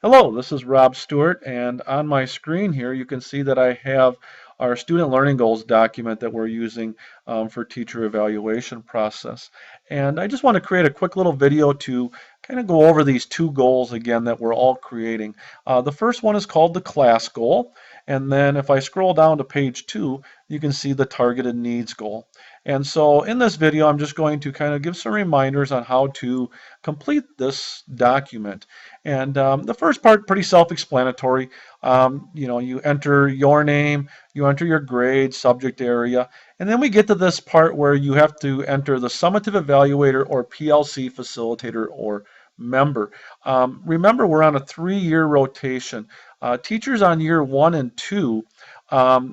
Hello, this is Rob Stewart, and on my screen here you can see that I have our student learning goals document that we're using for teacher evaluation process. And I just want to create a quick little video to kind of go over these two goals again that we're all creating. The first one is called the class goal, and then if I scroll down to page 2, you can see the targeted needs goal. And so in this video, I'm just going to kind of give some reminders on how to complete this document. And the first part, pretty self-explanatory. You enter your name, you enter your grade, subject area, and then we get to this part where you have to enter the summative evaluator or PLC facilitator or member. Remember, we're on a 3-year rotation. Teachers on year 1 and 2,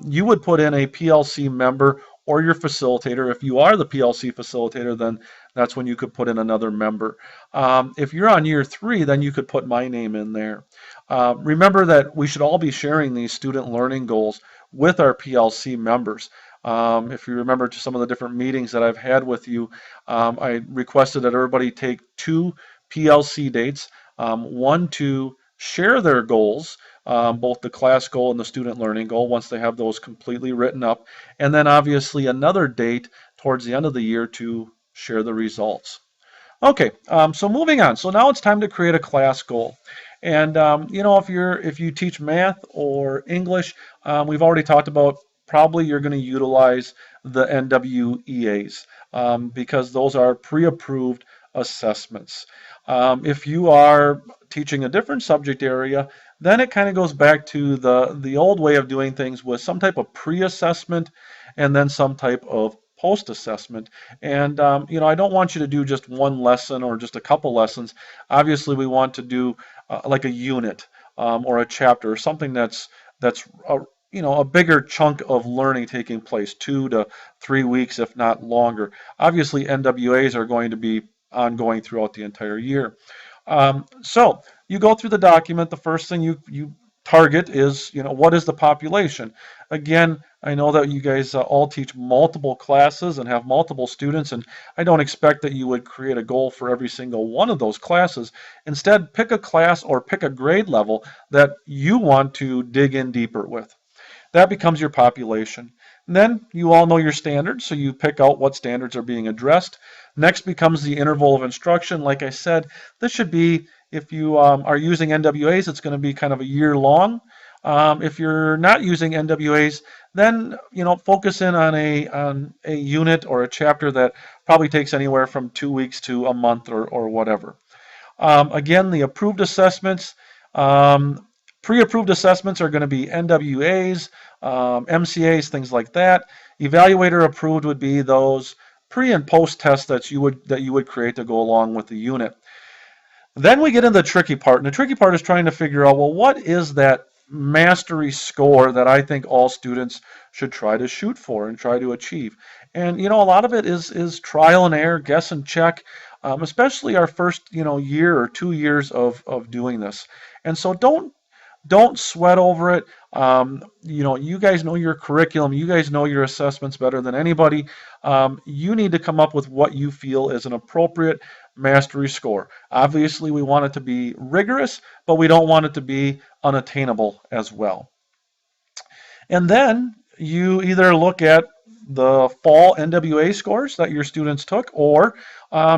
you would put in a PLC member or your facilitator. If you are the PLC facilitator, then that's when you could put in another member. If you're on year 3, then you could put my name in there. Remember that we should all be sharing these student learning goals with our PLC members. If you remember to some of the different meetings that I've had with you, I requested that everybody take 2 PLC dates, one to share their goals, both the class goal and the student learning goal, once they have those completely written up, and then obviously another date towards the end of the year to share the results. Okay, so moving on. So now it's time to create a class goal. And if you teach math or English, we've already talked about probably you're going to utilize the NWEAs because those are pre-approved assessments. If you are teaching a different subject area, then it kind of goes back to the old way of doing things with some type of pre-assessment and then some type of post-assessment. And I don't want you to do just one lesson or just a couple lessons. Obviously, we want to do like a unit or a chapter or something that's a bigger chunk of learning taking place, 2 to 3 weeks, if not longer. Obviously, NWAs are going to be ongoing throughout the entire year. So you go through the document. The first thing you target is, what is the population? Again, I know that you guys all teach multiple classes and have multiple students, and I don't expect that you would create a goal for every single one of those classes. Instead, pick a class or pick a grade level that you want to dig in deeper with. That becomes your population. And then you all know your standards, so you pick out what standards are being addressed. Next becomes the interval of instruction. Like I said, this should be, if you are using NWAs, it's going to be kind of a year long. If you're not using NWAs, then focus in on a unit or a chapter that probably takes anywhere from 2 weeks to a month or whatever. Again, the approved assessments, pre-approved assessments are going to be NWAs, MCAs, things like that. Evaluator approved would be those pre and post tests that you would create to go along with the unit. Then we get into the tricky part, and the tricky part is trying to figure out, well, what is that mastery score that I think all students should try to shoot for and try to achieve? And a lot of it is trial and error, guess and check, especially our first year or 2 years of doing this. And so don't sweat over it. You guys know your curriculum. You guys know your assessments better than anybody. You need to come up with what you feel is an appropriate mastery score. Obviously, we want it to be rigorous, but we don't want it to be unattainable as well. And then you either look at the fall NWA scores that your students took, or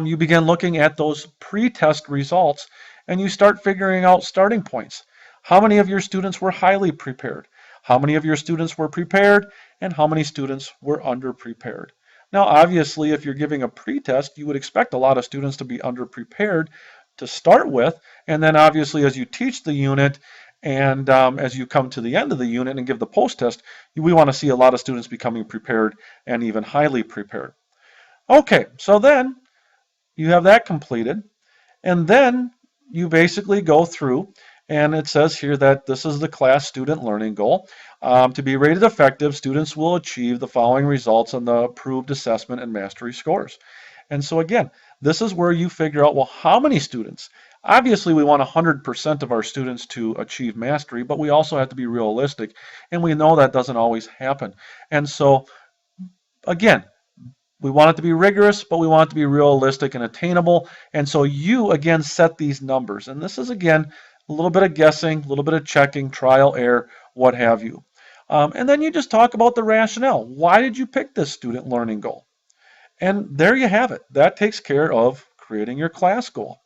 you begin looking at those pre-test results and you start figuring out starting points. How many of your students were highly prepared? How many of your students were prepared? And how many students were underprepared? Now, obviously, if you're giving a pretest, you would expect a lot of students to be underprepared to start with. And then obviously, as you teach the unit and as you come to the end of the unit and give the post-test, we want to see a lot of students becoming prepared and even highly prepared. Okay, so then you have that completed. And then you basically go through, and it says here that this is the class student learning goal. To be rated effective, students will achieve the following results on the approved assessment and mastery scores. And so again, this is where you figure out, well, how many students? Obviously, we want 100% of our students to achieve mastery, but we also have to be realistic, and we know that doesn't always happen. And so, again, we want it to be rigorous, but we want it to be realistic and attainable. And so you, again, set these numbers. And this is, again, a little bit of guessing, a little bit of checking, trial, error, what have you. And then you just talk about the rationale. Why did you pick this student learning goal? And there you have it. That takes care of creating your class goal.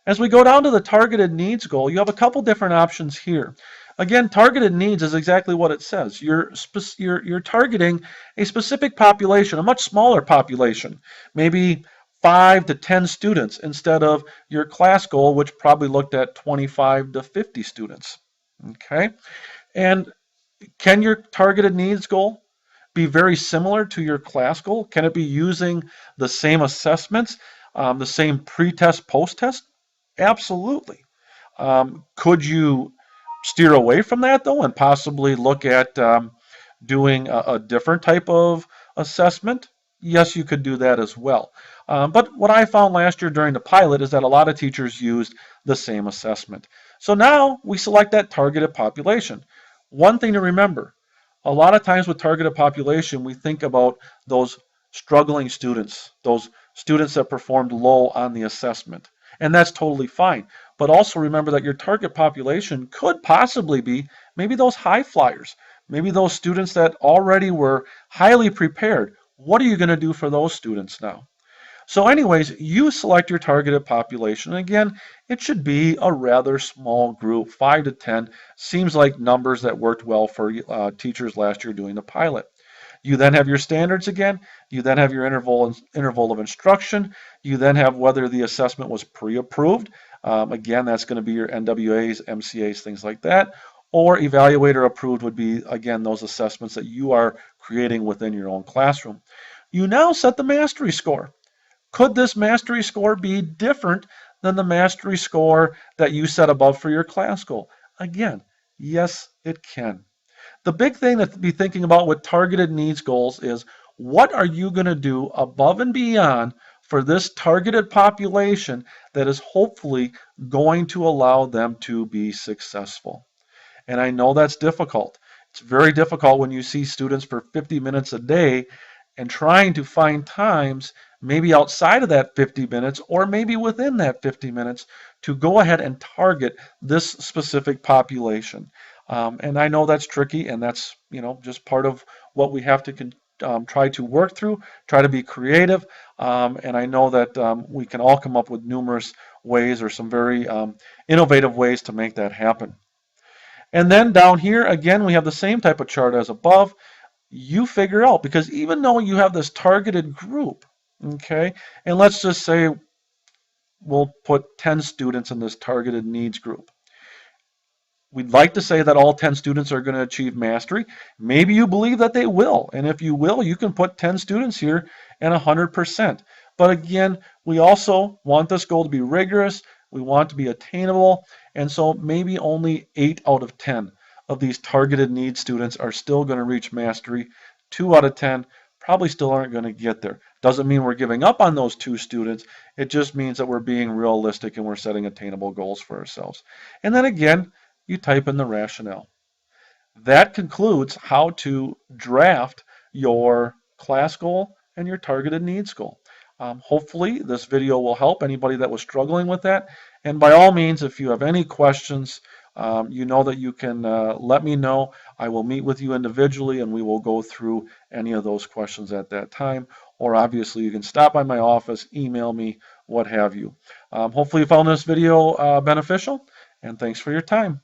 As we go down to the targeted needs goal, you have a couple different options here. Again, targeted needs is exactly what it says. You're targeting a specific population, a much smaller population, maybe 5 to 10 students instead of your class goal, which probably looked at 25 to 50 students. Okay, and can your targeted needs goal be very similar to your class goal? Can it be using the same assessments, the same pre-test, post-test? Absolutely. Could you steer away from that though and possibly look at doing a different type of assessment? Yes, you could do that as well. But what I found last year during the pilot is that a lot of teachers used the same assessment. So now we select that targeted population. One thing to remember, a lot of times with targeted population, we think about those struggling students, those students that performed low on the assessment. And that's totally fine. But also remember that your target population could possibly be maybe those high flyers, maybe those students that already were highly prepared. What are you going to do for those students now? So anyways, you select your targeted population. Again, it should be a rather small group, 5 to 10. Seems like numbers that worked well for teachers last year doing the pilot. You then have your standards again. You then have your interval of instruction. You then have whether the assessment was pre-approved. Again, that's going to be your NWAs, MCAs, things like that. Or evaluator approved would be, again, those assessments that you are creating within your own classroom. You now set the mastery score. Could this mastery score be different than the mastery score that you set above for your class goal? Again, yes, it can. The big thing to be thinking about with targeted needs goals is what are you going to do above and beyond for this targeted population that is hopefully going to allow them to be successful. And I know that's difficult. It's very difficult when you see students for 50 minutes a day and trying to find times maybe outside of that 50 minutes or maybe within that 50 minutes to go ahead and target this specific population. And I know that's tricky, and that's just part of what we have to try to work through, try to be creative. And I know that we can all come up with numerous ways or some very innovative ways to make that happen. And then down here, again, we have the same type of chart as above. You figure out, because even though you have this targeted group, okay, and let's just say we'll put 10 students in this targeted needs group. We'd like to say that all 10 students are going to achieve mastery. Maybe you believe that they will. And if you will, you can put 10 students here and 100%. But again, we also want this goal to be rigorous. We want to be attainable. And so maybe only 8 out of 10 of these targeted needs students are still going to reach mastery. 2 out of 10 probably still aren't going to get there. Doesn't mean we're giving up on those 2 students. It just means that we're being realistic and we're setting attainable goals for ourselves. And then again, you type in the rationale. That concludes how to draft your class goal and your targeted needs goal. Hopefully this video will help anybody that was struggling with that. And by all means, if you have any questions, you know that you can let me know. I will meet with you individually and we will go through any of those questions at that time. Or obviously you can stop by my office, email me, what have you. Hopefully you found this video beneficial, and thanks for your time.